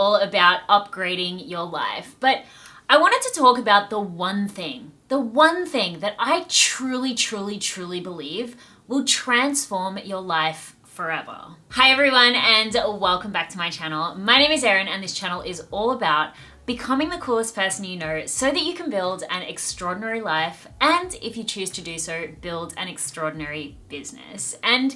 all about upgrading your life, but I wanted to talk about the one thing that I truly believe will transform your life forever. Hi everyone, and welcome back to my channel. My name is Erin, and this channel is all about becoming the coolest person you know so that you can build an extraordinary life, and if you choose to do so, build an extraordinary business. And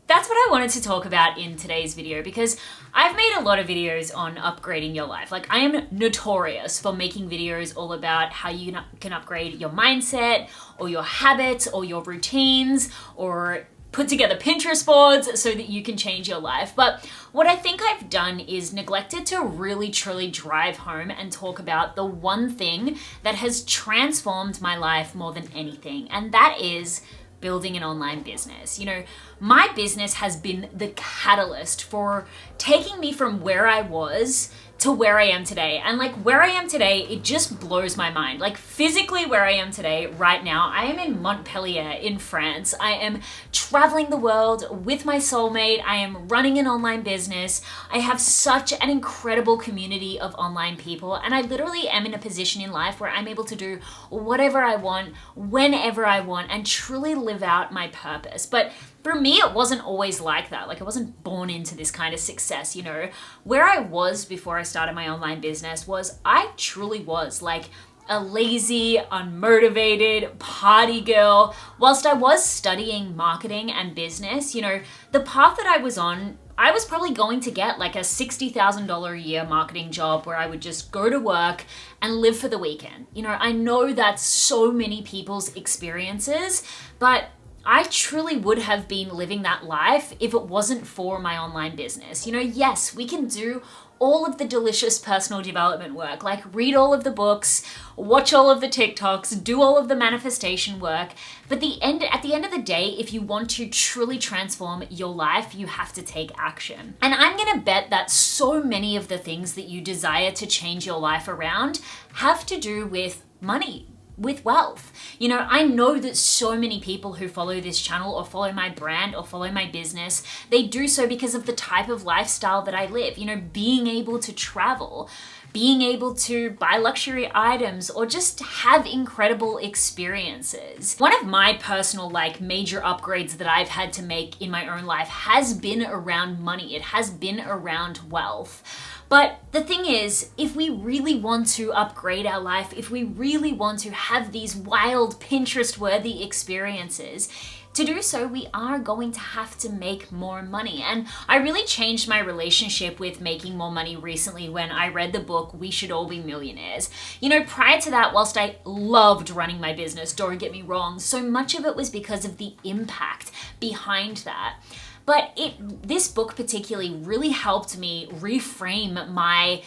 that's what I wanted to talk about in today's video, because I've made a lot of videos on upgrading your life. Like, I am notorious for making videos all about how you can upgrade your mindset or your habits or your routines, or put together Pinterest boards so that you can change your life. But what I think I've done is neglected to really truly drive home and talk about the one thing that has transformed my life more than anything, and that is building an online business. You know, my business has been the catalyst for taking me from where I was to where I am today. And like, where I am today, it just blows my mind. Like, physically where I am today, right now, I am in Montpellier in France. I am traveling the world with my soulmate. I am running an online business. I have such an incredible community of online people. And I literally am in a position in life where I'm able to do whatever I want, whenever I want, and truly live out my purpose. But for me, it wasn't always like that. Like, I wasn't born into this kind of success, you know. Where I was before I started my online business was, I truly was like a lazy, unmotivated party girl. Whilst I was studying marketing and business, you know, the path that I was on, I was probably going to get like a $60,000 a year marketing job where I would just go to work and live for the weekend. You know, I know that's so many people's experiences, but I truly would have been living that life if it wasn't for my online business. You know, yes, we can do all of the delicious personal development work, like read all of the books, watch all of the TikToks, do all of the manifestation work. But at the end of the day, if you want to truly transform your life, you have to take action. And I'm gonna bet that so many of the things that you desire to change your life around have to do with money, with wealth. You know, I know that so many people who follow this channel or follow my brand or follow my business, they do so because of the type of lifestyle that I live. You know, being able to travel, being able to buy luxury items, or just have incredible experiences. One of my personal major upgrades that I've had to make in my own life has been around money. It has been around wealth. But the thing is, if we really want to upgrade our life, if we really want to have these wild Pinterest-worthy experiences, to do so, we are going to have to make more money. And I really changed my relationship with making more money recently when I read the book, We Should All Be Millionaires. You know, prior to that, whilst I loved running my business, don't get me wrong, so much of it was because of the impact behind that. But this book particularly really helped me reframe my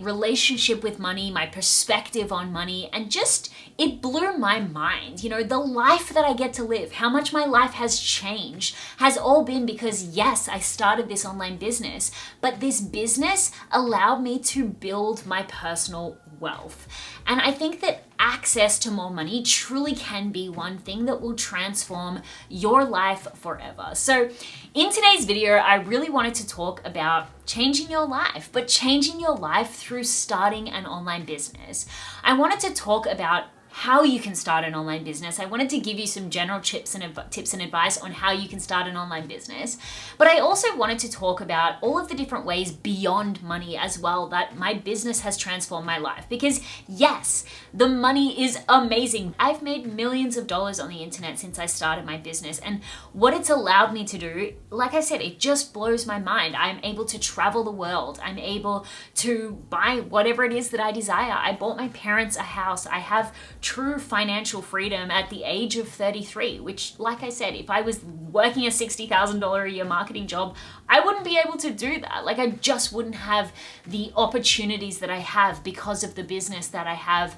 relationship with money, my perspective on money, and just, it blew my mind. You know, the life that I get to live, how much my life has changed, has all been because, yes, I started this online business, but this business allowed me to build my personal wealth. And I think that access to more money truly can be one thing that will transform your life forever. So in today's video, I really wanted to talk about changing your life, but changing your life through starting an online business. I wanted to talk about how you can start an online business. I wanted to give you some general tips and advice on how you can start an online business. But I also wanted to talk about all of the different ways beyond money as well that my business has transformed my life. Because yes, the money is amazing. I've made millions of dollars on the internet since I started my business. And what it's allowed me to do, like I said, it just blows my mind. I'm able to travel the world. I'm able to buy whatever it is that I desire. I bought my parents a house. I have true financial freedom at the age of 33, which, like I said, if I was working a $60,000 a year marketing job, I wouldn't be able to do that. Like, I just wouldn't have the opportunities that I have because of the business that I have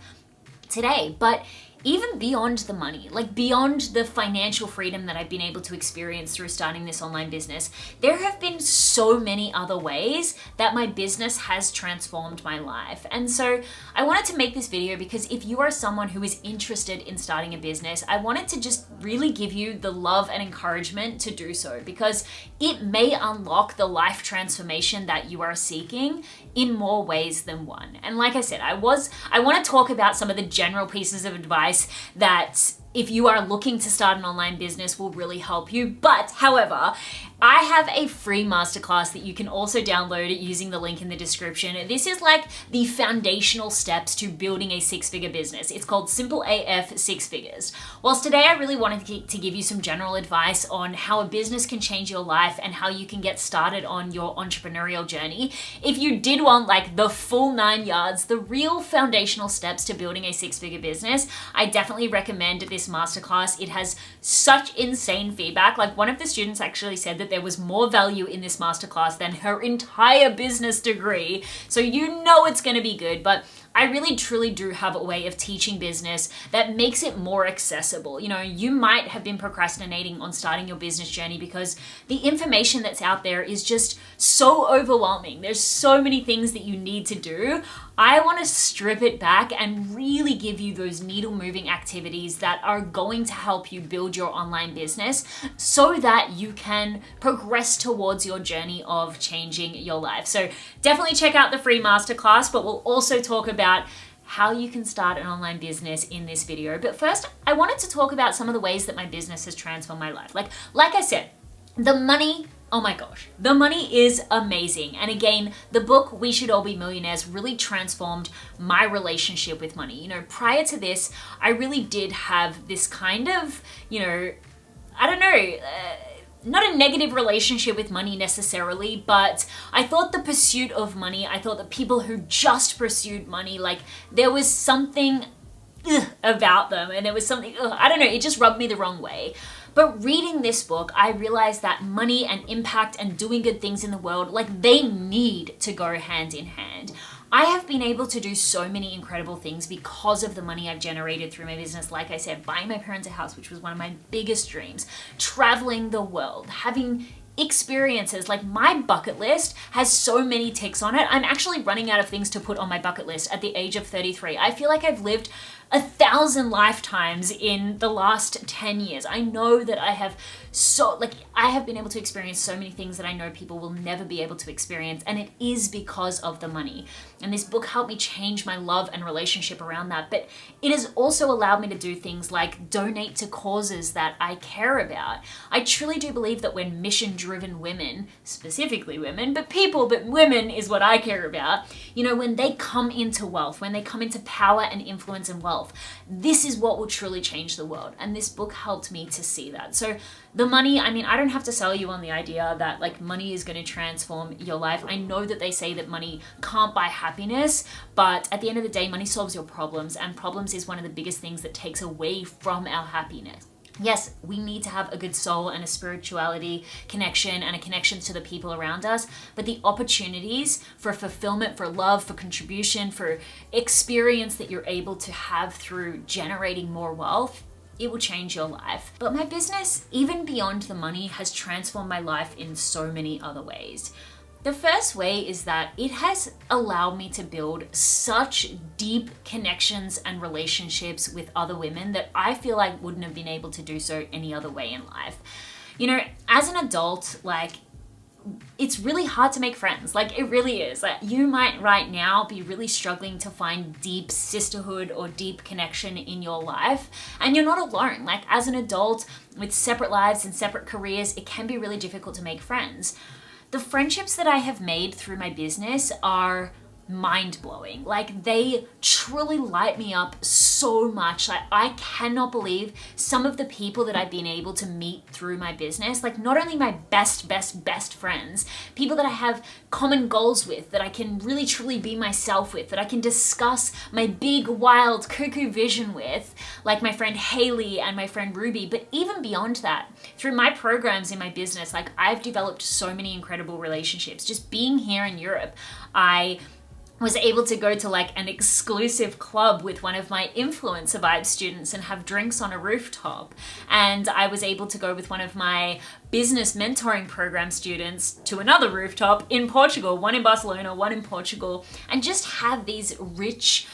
today. But even beyond the money, like beyond the financial freedom that I've been able to experience through starting this online business, there have been so many other ways that my business has transformed my life. And so I wanted to make this video because if you are someone who is interested in starting a business, I wanted to just really give you the love and encouragement to do so, because it may unlock the life transformation that you are seeking in more ways than one. And like I said, I want to talk about some of the general pieces of advice that if you are looking to start an online business will really help you. But however, I have a free masterclass that you can also download using the link in the description. This is like the foundational steps to building a six-figure business. It's called Simple AF Six Figures. Whilst today I really wanted to give you some general advice on how a business can change your life and how you can get started on your entrepreneurial journey, if you did want like the full 9 yards, the real foundational steps to building a six-figure business, I definitely recommend this masterclass. It has such insane feedback. Like one of the students actually said that there was more value in this masterclass than her entire business degree. So you know it's going to be good, but I really truly do have a way of teaching business that makes it more accessible. You know, you might have been procrastinating on starting your business journey because the information that's out there is just so overwhelming. There's so many things that you need to do. I want to strip it back and really give you those needle moving activities that are going to help you build your online business so that you can progress towards your journey of changing your life. So definitely check out the free masterclass, but we'll also talk about how you can start an online business in this video. But first, I wanted to talk about some of the ways that my business has transformed my life. Like I said, the money, oh my gosh, the money is amazing. And again, the book, We Should All Be Millionaires, really transformed my relationship with money. You know, prior to this, I really did have this kind of, not a negative relationship with money necessarily, but I thought the pursuit of money, I thought that people who just pursued money, like there was something about them, and there was something, it just rubbed me the wrong way. But reading this book, I realized that money and impact and doing good things in the world, like they need to go hand in hand. I have been able to do so many incredible things because of the money I've generated through my business. Like I said, buying my parents a house, which was one of my biggest dreams, traveling the world, having experiences. Like my bucket list has so many ticks on it. I'm actually running out of things to put on my bucket list at the age of 33. I feel like I've lived 1,000 lifetimes in the last 10 years. I know that I have been able to experience so many things that I know people will never be able to experience, and it is because of the money. And this book helped me change my love and relationship around that. But it has also allowed me to do things like donate to causes that I care about. I truly do believe that when mission-driven women, specifically women, but women is what I care about, you know, when they come into wealth, when they come into power and influence and wealth, this is what will truly change the world. And this book helped me to see that. So the money, I don't have to sell you on the idea that like money is going to transform your life. I know that they say that money can't buy happiness, but at the end of the day, money solves your problems, and problems is one of the biggest things that takes away from our happiness. Yes, we need to have a good soul and a spirituality connection and a connection to the people around us, but the opportunities for fulfillment, for love, for contribution, for experience that you're able to have through generating more wealth, it will change your life. But my business, even beyond the money, has transformed my life in so many other ways. The first way is that it has allowed me to build such deep connections and relationships with other women that I feel like wouldn't have been able to do so any other way in life. You know, as an adult, it's really hard to make friends. It really is. You might right now be really struggling to find deep sisterhood or deep connection in your life, and you're not alone. As an adult with separate lives and separate careers, it can be really difficult to make friends. The friendships that I have made through my business are mind-blowing. They truly light me up so much. I cannot believe some of the people that I've been able to meet through my business. Not only my best friends, people that I have common goals with, that I can really truly be myself with, that I can discuss my big, wild, cuckoo vision with, like my friend Haley and my friend Ruby. But even beyond that, through my programs in my business, I've developed so many incredible relationships. Just being here in Europe, I was able to go to like an exclusive club with one of my influencer vibe students and have drinks on a rooftop. And I was able to go with one of my business mentoring program students to another rooftop in Portugal, one in Barcelona, one in Portugal, and just have these rich,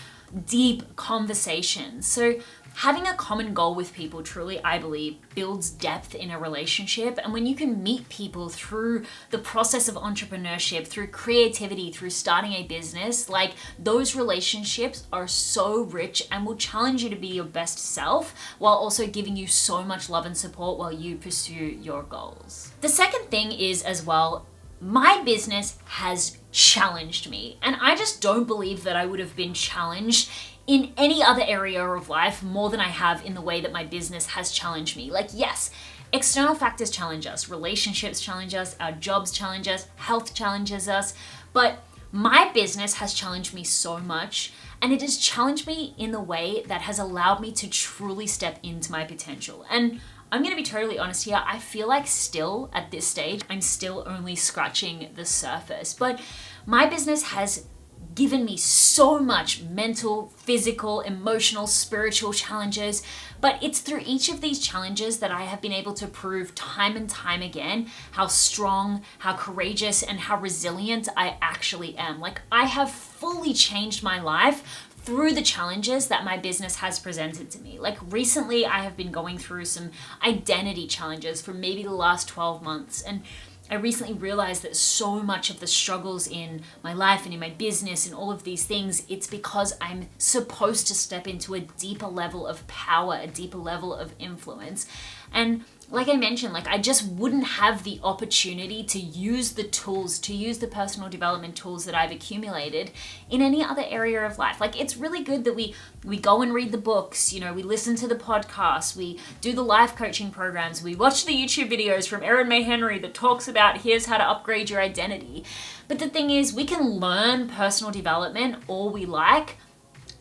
deep conversations. So having a common goal with people truly, I believe, builds depth in a relationship. And when you can meet people through the process of entrepreneurship, through creativity, through starting a business, like those relationships are so rich and will challenge you to be your best self while also giving you so much love and support while you pursue your goals. The second thing is as well, my business has challenged me. And I just don't believe that I would have been challenged in any other area of life more than I have in the way that my business has challenged me. Like, yes, external factors challenge us, relationships challenge us, our jobs challenge us, health challenges us, but my business has challenged me so much, and it has challenged me in the way that has allowed me to truly step into my potential. And I'm gonna be totally honest here, I feel like still at this stage, I'm still only scratching the surface, but my business has given me so much mental, physical, emotional, spiritual challenges, but it's through each of these challenges that I have been able to prove time and time again how strong, how courageous, and how resilient I actually am. Like, I have fully changed my life through the challenges that my business has presented to me. Like recently, I have been going through some identity challenges for maybe the last 12 months, and I recently realized that so much of the struggles in my life and in my business and all of these things, it's because I'm supposed to step into a deeper level of power, a deeper level of influence. And like I mentioned, like I just wouldn't have the opportunity to use the tools, to use the personal development tools that I've accumulated in any other area of life. Like it's really good that we go and read the books, you know, we listen to the podcasts, we do the life coaching programs, we watch the YouTube videos from Erin May Henry that talks about here's how to upgrade your identity. But the thing is, we can learn personal development all we like,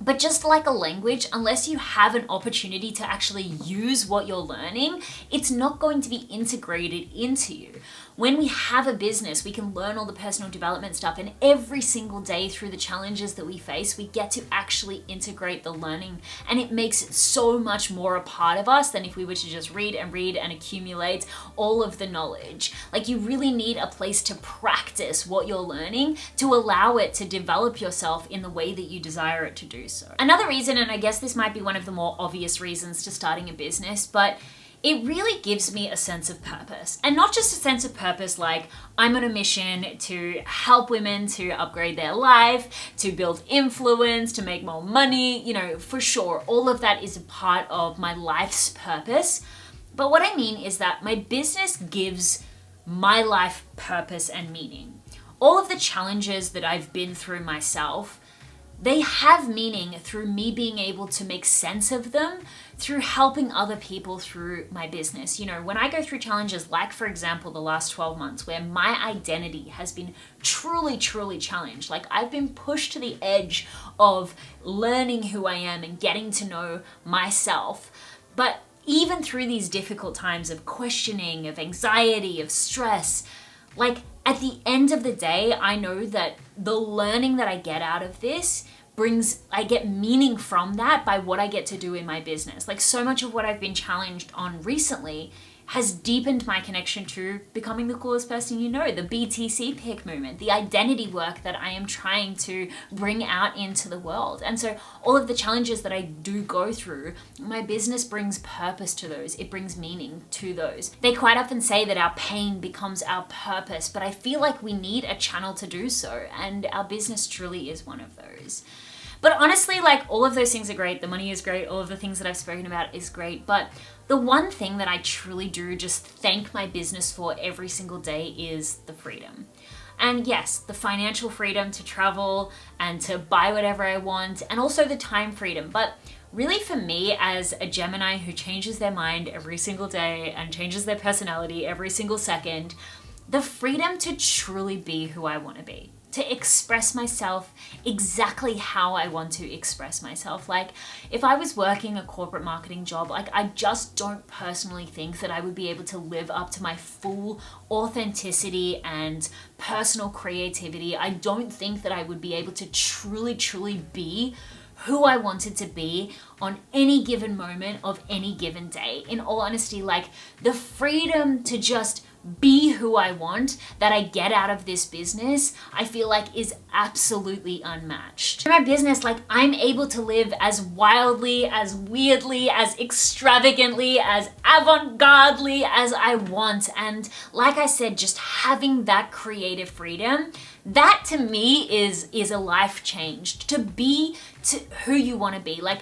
but just like a language, unless you have an opportunity to actually use what you're learning, it's not going to be integrated into you. When we have a business, we can learn all the personal development stuff, and every single day through the challenges that we face, we get to actually integrate the learning, and it makes it so much more a part of us than if we were to just read and accumulate all of the knowledge. Like, you really need a place to practice what you're learning to allow it to develop yourself in the way that you desire it to do so. Another reason, and I guess this might be one of the more obvious reasons to starting a business, but it really gives me a sense of purpose. And not just a sense of purpose like I'm on a mission to help women to upgrade their life, to build influence, to make more money, you know, for sure. All of that is a part of my life's purpose. But what I mean is that my business gives my life purpose and meaning. All of the challenges that I've been through myself, they have meaning through me being able to make sense of them through helping other people through my business. You know, when I go through challenges like, for example, the last 12 months where my identity has been truly, truly challenged, like I've been pushed to the edge of learning who I am and getting to know myself. But even through these difficult times of questioning, of anxiety, of stress, like at the end of the day, I know that the learning that I get out of this I get meaning from that by what I get to do in my business. Like so much of what I've been challenged on recently has deepened my connection to becoming the coolest person you know, the BTC pick movement, the identity work that I am trying to bring out into the world. And so all of the challenges that I do go through, my business brings purpose to those. It brings meaning to those. They quite often say that our pain becomes our purpose, but I feel like we need a channel to do so, and our business truly is one of those. But honestly, like all of those things are great. The money is great. All of the things that I've spoken about is great. But the one thing that I truly do just thank my business for every single day is the freedom. And yes, the financial freedom to travel and to buy whatever I want, and also the time freedom. But really for me, as a Gemini who changes their mind every single day and changes their personality every single second, the freedom to truly be who I want to be. to express myself exactly how I want to express myself. Like if I was working a corporate marketing job, like I just don't personally think that I would be able to live up to my full authenticity and personal creativity. I don't think that I would be able to truly be who I wanted to be on any given moment of any given day. In all honesty, like the freedom to just be who I want that I get out of this business, I feel like is absolutely unmatched. In my business, like I'm able to live as wildly, as weirdly, as extravagantly, as avant-gardely as I want. And like I said, just having that creative freedom, that to me is a life changed. To be to who you want to be. Like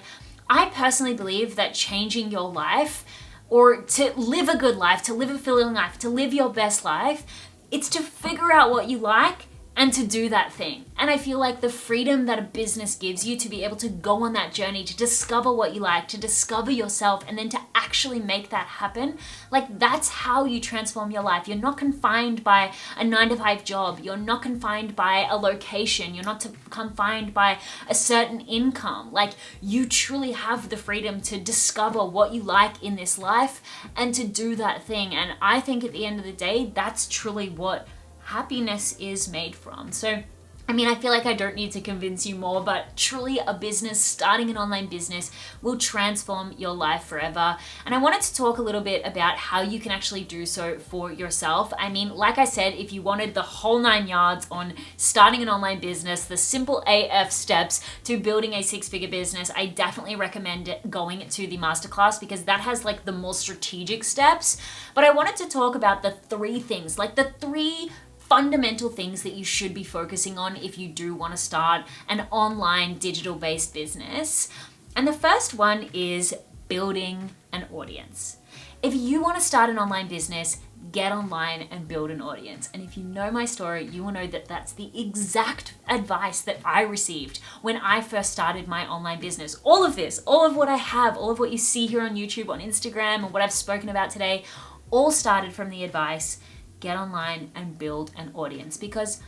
I personally believe that changing your life, or to live a good life, to live a fulfilling life, to live your best life, it's to figure out what you like and to do that thing. And I feel like the freedom that a business gives you to be able to go on that journey, to discover what you like, to discover yourself, and then to actually make that happen, like that's how you transform your life. You're not confined by a 9-to-5 job. You're not confined by a location. You're not confined by a certain income. Like you truly have the freedom to discover what you like in this life and to do that thing. And I think at the end of the day, that's truly what happiness is made from. So, I mean, I feel like I don't need to convince you more, but truly a business, starting an online business will transform your life forever. And I wanted to talk a little bit about how you can actually do so for yourself. I mean, like I said, if you wanted the whole 9 yards on starting an online business, the simple AF steps to building a 6-figure business, I definitely recommend going to the Masterclass because that has like the more strategic steps. But I wanted to talk about the 3 things, like the 3 fundamental things that you should be focusing on if you do want to start an online digital-based business. And the first one is building an audience. If you want to start an online business, get online and build an audience. And if you know my story, you will know that that's the exact advice that I received when I first started my online business. All of this, all of what I have, all of what you see here on YouTube, on Instagram, and what I've spoken about today, all started from the advice, get online and build an audience. Because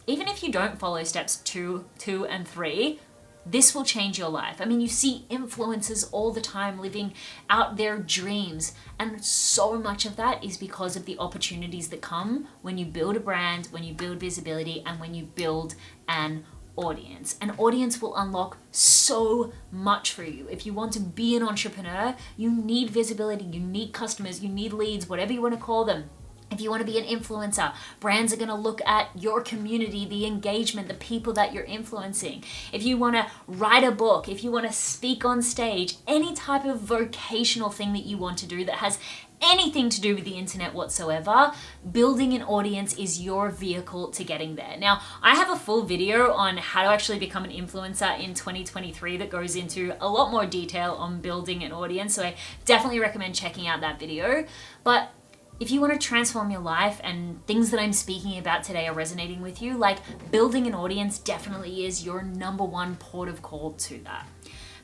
even if you don't follow steps 2, and 3, this will change your life. I mean, you see influencers all the time living out their dreams, and so much of that is because of the opportunities that come when you build a brand, when you build visibility, and when you build an audience. An audience will unlock so much for you. If you want to be an entrepreneur, you need visibility, you need customers, you need leads, whatever you want to call them. If you want to be an influencer, brands are going to look at your community, the engagement, the people that you're influencing. If you want to write a book, if you want to speak on stage, any type of vocational thing that you want to do that has anything to do with the internet whatsoever, building an audience is your vehicle to getting there. Now, I have a full video on how to actually become an influencer in 2023 that goes into a lot more detail on building an audience, so I definitely recommend checking out that video. But if you want to transform your life and things that I'm speaking about today are resonating with you, like building an audience definitely is your number 1 port of call to that.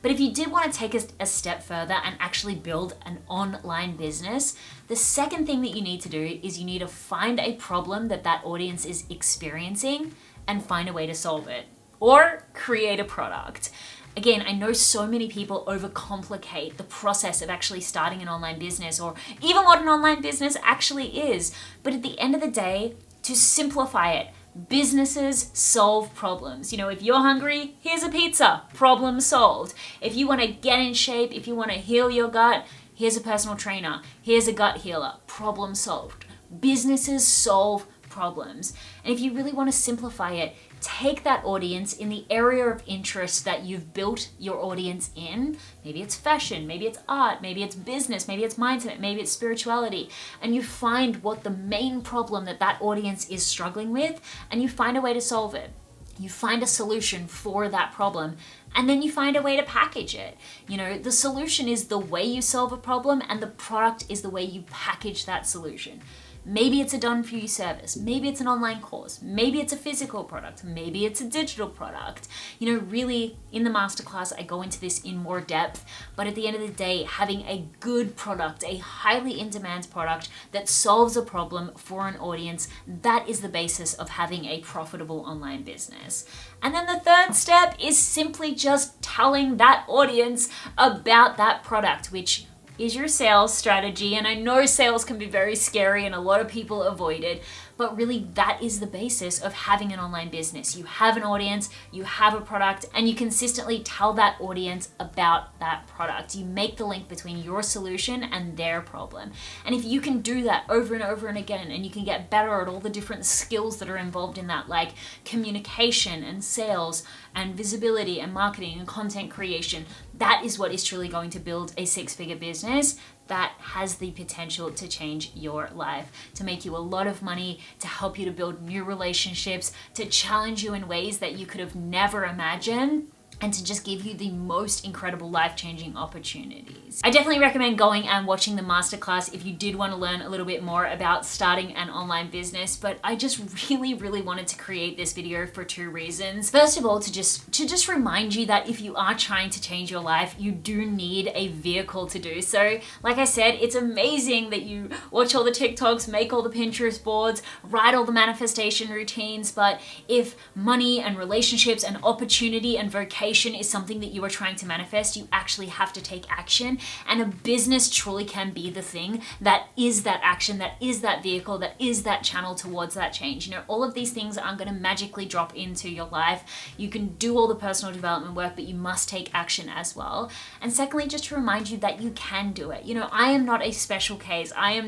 But if you did want to take a step further and actually build an online business, the second thing that you need to do is you need to find a problem that that audience is experiencing and find a way to solve it, or create a product. Again, I know so many people overcomplicate the process of actually starting an online business, or even what an online business actually is. But at the end of the day, to simplify it, businesses solve problems. You know, if you're hungry, here's a pizza, problem solved. If you want to get in shape, if you want to heal your gut, here's a personal trainer, here's a gut healer, problem solved. Businesses solve problems. And if you really want to simplify it, take that audience in the area of interest that you've built your audience in. Maybe it's fashion, maybe it's art, maybe it's business, maybe it's mindset, maybe it's spirituality. And you find what the main problem that that audience is struggling with, and you find a way to solve it. You find a solution for that problem, and then you find a way to package it. You know, the solution is the way you solve a problem, and the product is the way you package that solution. Maybe it's a done-for-you service. Maybe it's an online course. Maybe it's a physical product. Maybe it's a digital product. Really, in the masterclass, I go into this in more depth, but at the end of the day, having a good product, a highly in-demand product that solves a problem for an audience, that is the basis of having a profitable online business. And then the third step is simply just telling that audience about that product, which is your sales strategy. And I know sales can be very scary and a lot of people avoid it, but really that is the basis of having an online business. You have an audience, you have a product, and you consistently tell that audience about that product. You make the link between your solution and their problem. And if you can do that over and over and again, and you can get better at all the different skills that are involved in that, like communication and sales and visibility and marketing and content creation, that is what is truly going to build a six-figure business that has the potential to change your life, to make you a lot of money, to help you to build new relationships, to challenge you in ways that you could have never imagined, and to just give you the most incredible life-changing opportunities. I definitely recommend going and watching the masterclass if you did want to learn a little bit more about starting an online business, but I just really wanted to create this video for two reasons. First of all, to just remind you that if you are trying to change your life, you do need a vehicle to do so. Like I said, it's amazing that you watch all the TikToks, make all the Pinterest boards, write all the manifestation routines, but if money and relationships and opportunity and vocation is something that you are trying to manifest, you actually have to take action. And a business truly can be the thing that is that action, that is that vehicle, that is that channel towards that change. All of these things aren't going to magically drop into your life. You can do all the personal development work, but you must take action as well. And secondly, just to remind you that you can do it. I am not a special case. I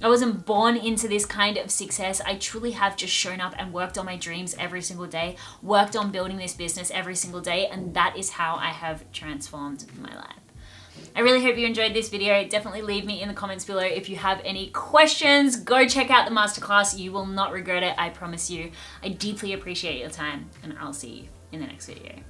wasn't born into this kind of success. I truly have just shown up and worked on my dreams every single day, worked on building this business every single day, and that is how I have transformed my life. I really hope you enjoyed this video. Definitely leave me in the comments below if you have any questions. Go check out the masterclass. You will not regret it, I promise you. I deeply appreciate your time, and I'll see you in the next video.